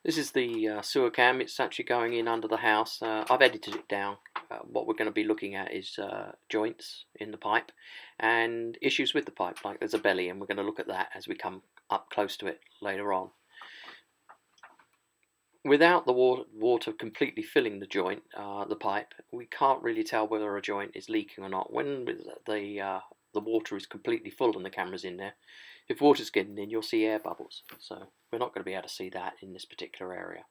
This is the sewer cam. It's actually going in under the house. I've edited it down. What we're going to be looking at is joints in the pipe and issues with the pipe, like there's a belly, and we're going to look at that as we come up close to it later on. Without the water completely filling the joint, the pipe, we can't really tell whether a joint is leaking or not. When the water is completely full and the camera's in there, if water's getting in, you'll see air bubbles. So we're not going to be able to see that in this particular area.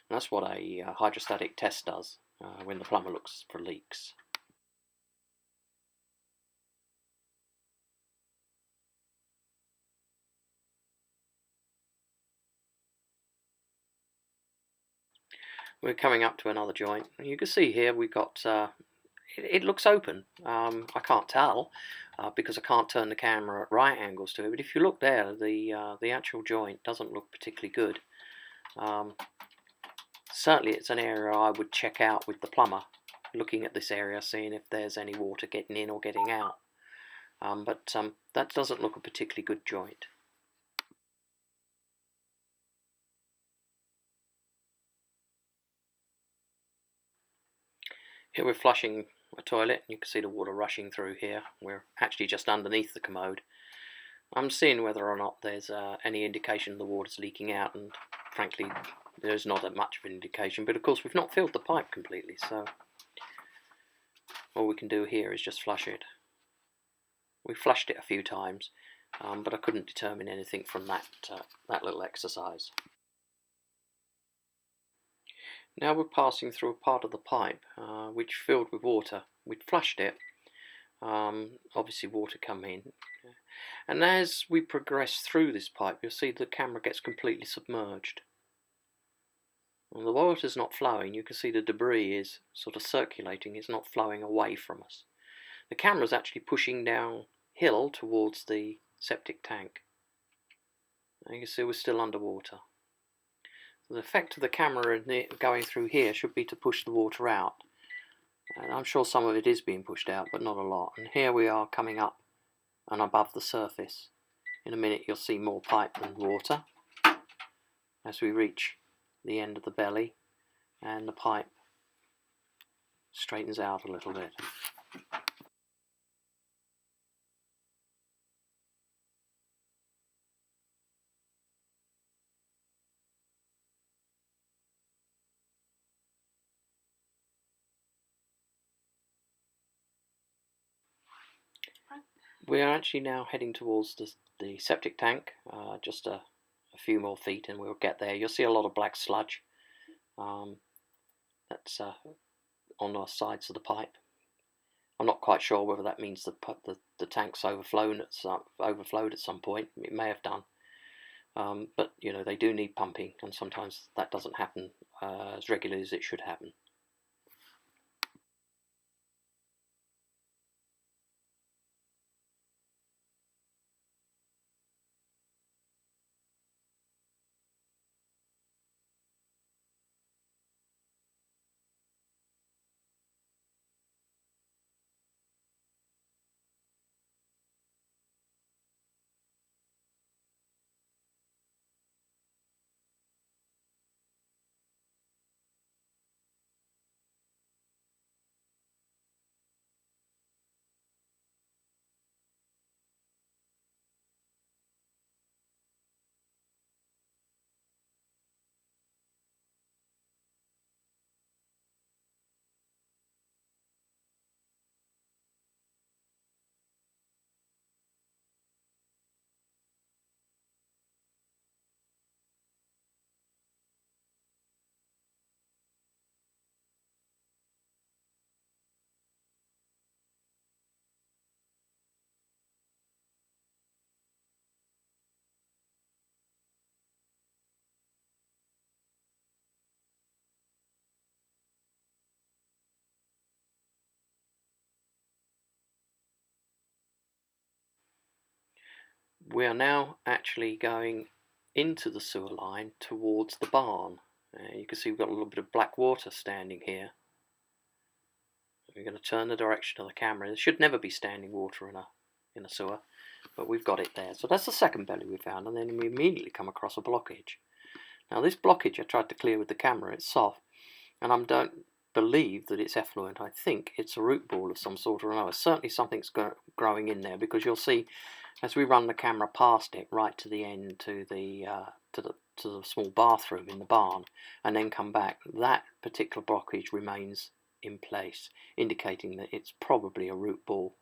And that's what a hydrostatic test does when the plumber looks for leaks. We're coming up to another joint. You can see here we've got, it looks open. I can't tell because I can't turn the camera at right angles to it, but if you look there, the actual joint doesn't look particularly good. Certainly it's an area I would check out with the plumber, looking at this area, seeing if there's any water getting in or getting out. But that doesn't look a particularly good joint. Here we're flushing a toilet. You can see the water rushing through here. We're actually just underneath the commode. I'm seeing whether or not there's any indication the water's leaking out, and frankly there's not that much of an indication, but of course we've not filled the pipe completely, so all we can do here is just flush it. We flushed it a few times, but I couldn't determine anything from that little exercise. Now we're passing through a part of the pipe which filled with water. We'd flushed it, obviously water come in, and as we progress through this pipe you'll see the camera gets completely submerged. And the water's not flowing. You can see the debris is sort of circulating, it's not flowing away from us. The camera's actually pushing downhill towards the septic tank. And you can see we're still underwater. The effect of the camera going through here should be to push the water out. And I'm sure some of it is being pushed out, but not a lot. And here we are coming up and above the surface. In a minute you'll see more pipe than water as we reach the end of the belly and the pipe straightens out a little bit. We are actually now heading towards the septic tank, just a few more feet and we'll get there. You'll see a lot of black sludge that's on the sides of the pipe. I'm not quite sure whether that means the tank's overflowed at some point. It may have done, but you know, they do need pumping, and sometimes that doesn't happen as regularly as it should happen. We are now actually going into the sewer line towards the barn. You can see we've got a little bit of black water standing here. We're going to turn the direction of the camera. There should never be standing water in a sewer, but we've got it there. So that's the second belly we found, and then we immediately come across a blockage. Now this blockage I tried to clear with the camera, it's soft, and I don't believe that it's effluent. I think it's a root ball of some sort or another. Certainly something's growing in there, because you'll see as we run the camera past it right to the end, to the small bathroom in the barn, and then come back, that particular blockage remains in place, indicating that it's probably a root ball.